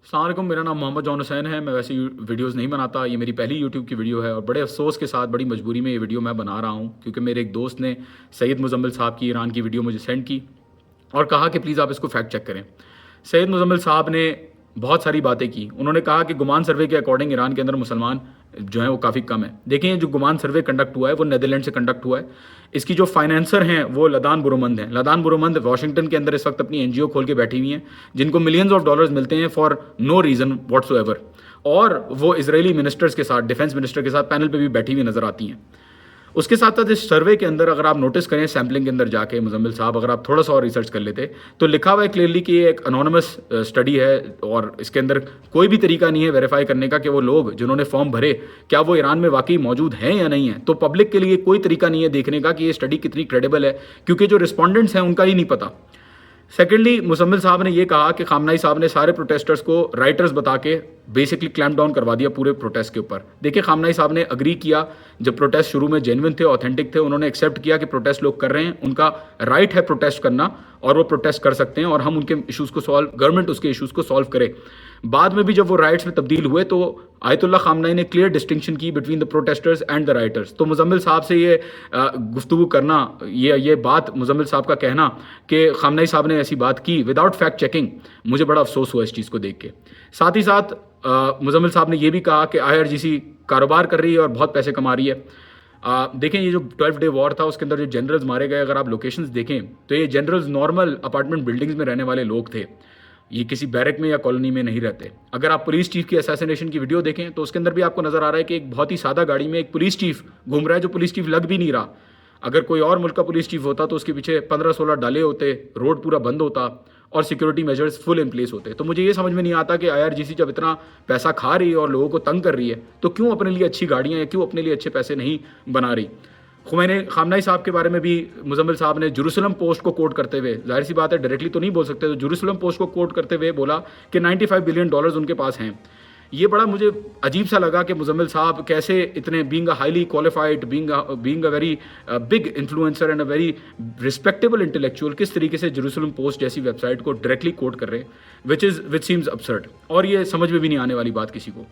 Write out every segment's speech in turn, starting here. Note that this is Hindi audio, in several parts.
अस्सलाम वालेकुम, मेरा नाम मोहम्मद जॉन हुसैन है। मैं वैसे वीडियोस नहीं बनाता, ये मेरी पहली यूट्यूब की वीडियो है और बड़े अफसोस के साथ, बड़ी मजबूरी में ये वीडियो मैं बना रहा हूँ क्योंकि मेरे एक दोस्त ने सैयद मुज़म्मिल साहब की ईरान की वीडियो मुझे सेंड की और कहा कि प्लीज़ आप इसको फैक्ट चेक करें। सैयद मुज़म्मिल साहब ने बहुत सारी बातें की। उन्होंने कहा कि गुमान सर्वे के अकॉर्डिंग ईरान के अंदर मुसलमान जो हैं वो काफ़ी कम है। देखिए, जो गुमान सर्वे कंडक्ट हुआ है वो नीदरलैंड से कंडक्ट हुआ है। इसकी जो फाइनेंसर हैं वो लदान बुरुमंद हैं। लदान बुरुमंद वाशिंगटन के अंदर इस वक्त अपनी एनजीओ खोल के बैठी हुई हैं, जिनको मिलियंस ऑफ डॉलर्स मिलते हैं फॉर नो रीज़न व्हाट्सोएवर। और वो इजरायली मिनिस्टर्स के साथ, डिफेंस मिनिस्टर के साथ पैनल पे भी बैठी हुई नजर आती हैं। उसके साथ साथ इस सर्वे के अंदर अगर आप नोटिस करें, सैम्पलिंग के अंदर जाके मुजम्मिल साहब अगर आप थोड़ा सा और रिसर्च कर लेते तो लिखा हुआ है क्लियरली कि ये एक अनोनिमस स्टडी है और इसके अंदर कोई भी तरीका नहीं है वेरीफाई करने का कि वो लोग जिन्होंने फॉर्म भरे क्या वो ईरान में वाकई मौजूद हैं या नहीं है। तो पब्लिक के लिए कोई तरीका नहीं है देखने का कि ये स्टडी कितनी क्रेडिबल है, क्योंकि जो रिस्पॉन्डेंट्स हैं उनका ही नहीं पता। सेकेंडली, मुजम्मिल साहब ने यह कहा कि खामनाई साहब ने सारे प्रोटेस्टर्स को राइटर्स बता के बेसिकली क्लैम्प डाउन करवा दिया पूरे प्रोटेस्ट के ऊपर। देखिए, खामनाई साहब ने अग्री किया जब प्रोटेस्ट शुरू में जेन्युइन थे, ऑथेंटिक थे। उन्होंने एक्सेप्ट किया कि प्रोटेस्ट लोग कर रहे हैं, उनका राइट है प्रोटेस्ट करना और वो प्रोटेस्ट कर सकते हैं और हम उनके इशूज़ को सॉल्व, गवर्नमेंट उसके इशूज़ को सॉल्व करे। बाद में भी जब वो राइट्स में तब्दील हुए तो आयतुल्लाह खामनाई ने क्लियर डिस्टिंक्शन की between the protesters and the writers. तो मुजम्मिल साहब से ये गुफ्तगू करना, ये बात, मुजम्मिल साहब का कहना कि खामनाई साहब ने ऐसी बात की विदाउट फैक्ट चेकिंग, मुझे बड़ा अफसोस हुआ इस चीज़ को देख के। साथ ही साथ मुजम्मिल साहब ने यह भी कहा कि IRGC कारोबार कर रही है और बहुत पैसे कमा रही है। देखें, ये जो 12 डे वॉर था उसके अंदर जो जनरल्स मारे गए, अगर आप लोकेशंस देखें तो ये जनरल्स नॉर्मल अपार्टमेंट बिल्डिंग्स में रहने वाले लोग थे। ये किसी बैरक में या कॉलोनी में नहीं रहते। अगर आप पुलिस चीफ की असैसिनेशन की वीडियो देखें तो उसके अंदर भी आपको नजर आ रहा है कि एक बहुत ही सादा गाड़ी में एक पुलिस चीफ घूम रहा है, जो पुलिस चीफ लग भी नहीं रहा। अगर कोई और मुल्क का पुलिस चीफ होता तो उसके पीछे 15-16 डाले होते, रोड पूरा बंद होता और security measures full in place होते। तो मुझे ये समझ में नहीं आता कि IRGC जब इतना पैसा खा रही है और लोगों को तंग कर रही है तो क्यों अपने लिए अच्छी गाड़ियाँ या क्यों अपने लिए अच्छे पैसे नहीं बना रही। खामनाई साहब के बारे में भी मुजम्मिल साहब ने जेरूसलम पोस्ट को कोट करते हुए, जाहिर सी बात है डायरेक्टली तो नहीं बोल सकते, तो जेरूसलम पोस्ट को कोट करते हुए बोला कि 95 बिलियन डॉलर्स उनके पास हैं। ये बड़ा मुझे अजीब सा लगा कि मुजम्मिल साहब कैसे इतने being a highly qualified, being a very big influencer and a very respectable intellectual, किस तरीके से जेरूसलम पोस्ट जैसी वेबसाइट को डायरेक्टली कोट कर रहे हैं, विच सीम्स absurd। और ये समझ में भी नहीं आने वाली बात किसी को।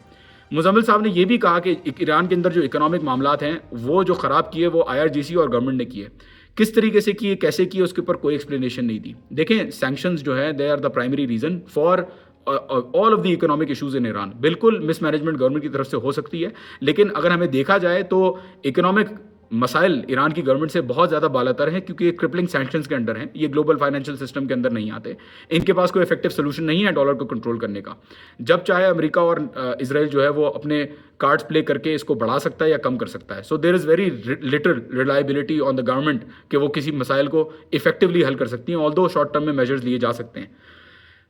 मुजम्मिल साहब ने यह भी कहा कि ईरान के अंदर जो इकोनॉमिक मामलात हैं वो जो ख़राब किए वो IRGC और गवर्नमेंट ने किए। किस तरीके से किए, कैसे किए, उसके ऊपर कोई एक्सप्लेनेशन नहीं दी। देखें, सैंक्शंस जो है they are the primary reason for all of the economic issues in Iran. बिल्कुल मिसमैनेजमेंट गवर्नमेंट की तरफ से हो सकती है, लेकिन अगर हमें देखा जाए तो इकोनॉमिक मसाइल ईरान की गवर्नमेंट से बहुत ज़्यादा बालातर हैं, क्योंकि ये क्रिपलिंग सैंक्शंस के अंडर हैं, ये ग्लोबल फाइनेंशियल सिस्टम के अंदर नहीं आते। इनके पास कोई इफेक्टिव सोल्यूशन नहीं है डॉलर को कंट्रोल करने का। जब चाहे अमेरिका और इसराइल जो है वो अपने कार्ड्स प्ले करके इसको बढ़ा सकता है या कम कर सकता है। So there is very little reliability on the government कि वो किसी मसाइल को इफेक्टिवली हल कर सकती हैं, ऑल्दो शॉर्ट टर्म में मेजर्स लिए जा सकते हैं।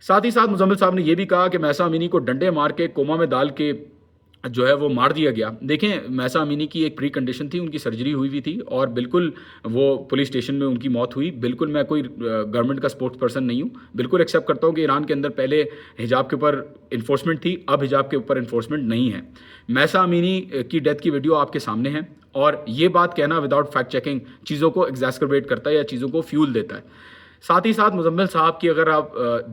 साथ ही साथ मुजम्मिल साहब ने यह भी कहा कि महसा अमीनी को डंडे मार के कोमा में डाल के जो है वो मार दिया गया। देखें, महसा अमीनी की एक प्री कंडीशन थी, उनकी सर्जरी हुई थी और बिल्कुल वो पुलिस स्टेशन में उनकी मौत हुई। बिल्कुल मैं कोई गवर्नमेंट का स्पोक्स पर्सन नहीं हूँ, बिल्कुल एक्सेप्ट करता हूँ कि ईरान के अंदर पहले हिजाब के ऊपर इन्फोर्समेंट थी, अब हिजाब के ऊपर इन्फोर्समेंट नहीं है। महसा अमीनी की डेथ की वीडियो आपके सामने है और ये बात कहना विदाउट फैक्ट चेकिंग चीज़ों को एग्जैस्करबेट करता है या चीज़ों को फ्यूल देता है। साथ ही साथ मुजम्मिल साहब की अगर आप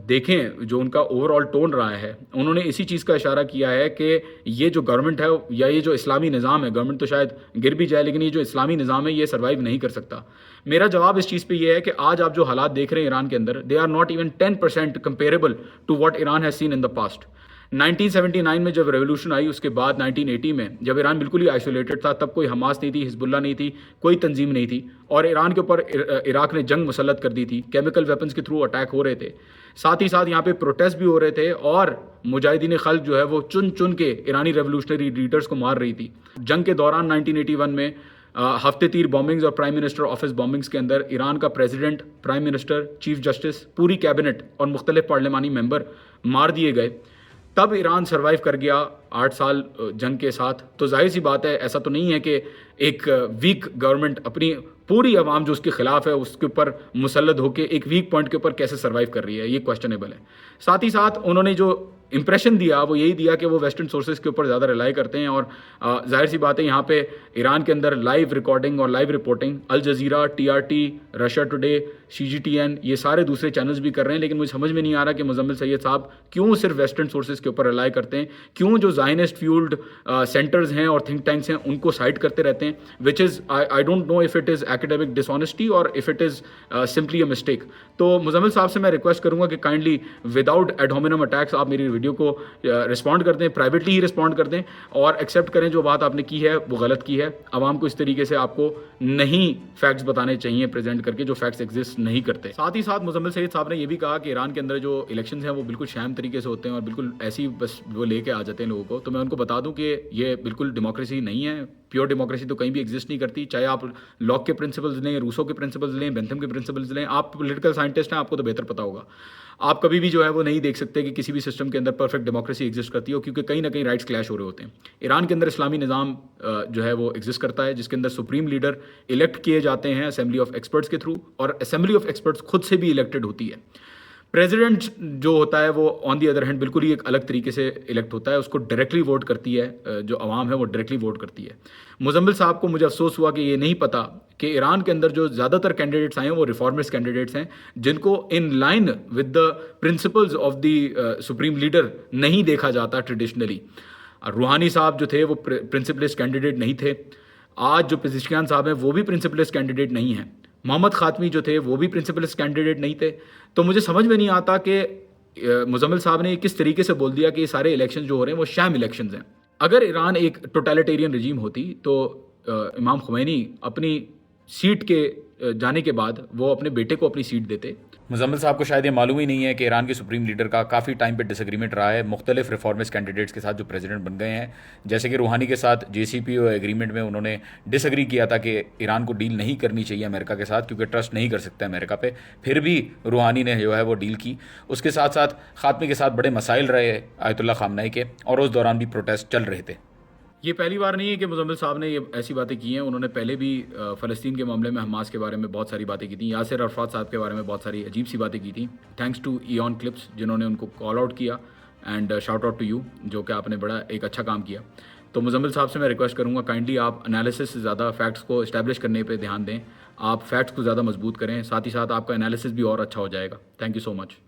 देखें जो उनका ओवरऑल टोन रहा है, उन्होंने इसी चीज़ का इशारा किया है कि ये जो गवर्नमेंट है या ये जो इस्लामी निज़ाम है, गवर्नमेंट तो शायद गिर भी जाए लेकिन ये जो इस्लामी निज़ाम है ये सर्वाइव नहीं कर सकता। मेरा जवाब इस चीज़ पे ये है कि आज आप जो हालात देख रहे हैं ईरान के अंदर, they are not even 10% comparable to what Iran has seen in the past. 1979 में जब रेवोल्यूशन आई, उसके बाद 1980 में जब ईरान बिल्कुल ही आइसोलेटेड था, तब कोई हमास नहीं थी, हिजबुल्ला नहीं थी, कोई तंजीम नहीं थी और ईरान के ऊपर इराक ने जंग मुसल्लत कर दी थी, केमिकल वेपन्स के थ्रू अटैक हो रहे थे। साथ ही साथ यहाँ पे प्रोटेस्ट भी हो रहे थे और मुजाहिदीन खल्क जो है वो चुन चुन के ईरानी रेवोल्यूशनरी लीडर्स को मार रही थी। जंग के दौरान 1981 में हफ्ते तीर बॉम्बिंग्स और प्राइम मिनिस्टर ऑफिस बॉम्बिंग्स के अंदर ईरान का president, prime minister, chief justice, पूरी कैबिनेट और मुख्तलिफ पार्लिमानी मेंबर मार दिए गए। तब ईरान सर्वाइव कर गया 8 साल जंग के साथ। तो जाहिर सी बात है, ऐसा तो नहीं है कि एक वीक गवर्नमेंट अपनी पूरी आवाम जो उसके खिलाफ है उसके ऊपर मुसल्लत होकर एक वीक पॉइंट के ऊपर कैसे सर्वाइव कर रही है, ये क्वेश्चनेबल है। साथ ही साथ उन्होंने जो इंप्रेशन दिया वो यही दिया कि वो वेस्टर्न सोर्सेज के ऊपर ज़्यादा रिलाई करते हैं। और जाहिर सी बात है यहाँ पे ईरान के अंदर लाइव रिकॉर्डिंग और live reporting Al Jazeera, TRT, Russia Today, CGTN ये सारे दूसरे चैनल्स भी कर रहे हैं। लेकिन मुझे समझ में नहीं आ रहा कि मुजम्मिल सैयद साहब क्यों सिर्फ वेस्टर्न सोर्सेज के ऊपर रिलाई करते हैं, क्यों जो ज़ायनिस्ट फ्यूल्ड सेंटर्स हैं और थिंक टैंक्स हैं उनको साइड करते रहते हैं, which is I don't know if it is academic dishonesty और if it is simply a mistake. तो मुजम्मिल साहब से मैं रिक्वेस्ट करूँगा कि kindly without ad hominem attacks आप मेरी वीडियो को रिस्पॉन्ड कर दें, प्राइवेटली ही रिस्पॉन्ड कर दें और एक्सेप्ट करें जो बात आपने की है वो गलत की है। आवाम को इस तरीके से आपको नहीं फैक्ट्स बताने चाहिए प्रेजेंट करके जो फैक्ट्स एग्जिस्ट नहीं करते। साथ ही साथ मुजम्मिल सैयद साहब ने ये भी कहा कि ईरान के अंदर जो इलेक्शंस हैं वो बिल्कुल शैम तरीके से होते हैं और बिल्कुल ऐसी बस वो लेके आ जाते हैं लोगों को। तो मैं उनको बता दूं कि ये बिल्कुल डेमोक्रेसी नहीं है। प्योर डेमोक्रेसी तो कहीं भी एग्जिस्ट नहीं करती, चाहे आप लॉक के प्रिंसिपल्स लें, रूसो के प्रिंसिपल्स लें, बेंथम के प्रिंसिपल्स लें। आप पॉलिटिकल साइंटिस्ट हैं, आपको तो बेहतर पता होगा। आप कभी भी जो है वो नहीं देख सकते कि किसी भी सिस्टम के अंदर परफेक्ट डेमोक्रेसी एग्जिस्ट करती हो, क्योंकि कहीं ना कहीं राइट्स क्लैश हो रहे होते हैं। ईरान के अंदर इस्लामी निज़ाम जो है वो एग्जिस्ट करता है, जिसके अंदर सुप्रीम लीडर इलेक्ट किए जाते हैं असेंबली ऑफ एक्सपर्ट्स के थ्रू, और असेंबली ऑफ एक्सपर्ट्स खुद से भी इलेक्टेड होती है। प्रेसिडेंट जो होता है वो ऑन दी अदर हैंड बिल्कुल ही एक अलग तरीके से इलेक्ट होता है, उसको डायरेक्टली वोट करती है, जो अवाम है वो डायरेक्टली वोट करती है। मुजम्मिल साहब को मुझे अफसोस हुआ कि ये नहीं पता कि ईरान के अंदर जो ज़्यादातर कैंडिडेट्स आए हैं वो रिफॉर्मिस्ट कैंडिडेट्स हैं, जिनको in line with the principles of the supreme leader नहीं देखा जाता ट्रेडिशनली। रूहानी साहब जो थे वो प्रिंसिपलिस्ट कैंडिडेट नहीं थे। आज जो पेज़ेश्कियान साहब हैं वो भी प्रिंसिपलिस्ट कैंडिडेट नहीं हैं। मोहम्मद ख़ातमी जो थे वो भी प्रिंसिपलिस्ट कैंडिडेट नहीं थे। तो मुझे समझ में नहीं आता कि मुजम्मिल साहब ने किस तरीके से बोल दिया कि ये सारे इलेक्शन जो हो रहे हैं वो शैम इलेक्शंस हैं। अगर ईरान एक टोटलिटेरियन रजीम होती तो इमाम खुमैनी अपनी सीट के जाने के बाद वो अपने बेटे को अपनी सीट देते। मुजम्मिल साहब को शायद ये मालूम ही नहीं है कि ईरान के सुप्रीम लीडर का काफ़ी टाइम पे डिसएग्रीमेंट रहा है मुख्तलिफ रिफॉर्मिस्ट कैंडिडेट्स के साथ जो प्रेसिडेंट बन गए हैं। जैसे कि रूहानी के साथ JCPOA एग्रीमेंट में उन्होंने डिसएग्री किया था कि ईरान को डील नहीं करनी चाहिए अमेरिका के साथ, क्योंकि ट्रस्ट नहीं कर सकता अमेरिका पे। फिर भी रूहानी ने जो है वो डील की। उसके साथ साथ खात्मी के साथ बड़े मसाइल रहे आयतुल्लाह खामनाई के, और उस दौरान भी प्रोटेस्ट चल रहे थे। ये पहली बार नहीं है कि मुजम्मिल साहब ने ये ऐसी बातें की हैं। उन्होंने पहले भी फ़लस्तीन के मामले में हमास के बारे में बहुत सारी बातें की थी, यासिर अरफात साहब के बारे में बहुत सारी अजीब सी बातें की थी। थैंक्स टू ईऑन क्लिप्स जिन्होंने उनको कॉल आउट किया, and shout out to you जो कि आपने बड़ा एक अच्छा काम किया। तो मुजम्मिल साहब से मैं रिक्वेस्ट करूँगा काइंडली आप एनालिसिस से ज़्यादा फैक्ट्स को इस्टेब्लिश करने पर ध्यान दें, आप फैक्ट्स को ज़्यादा मजबूत करें, साथ ही साथ आपका एनालिसिस भी और अच्छा हो जाएगा। Thank you so much.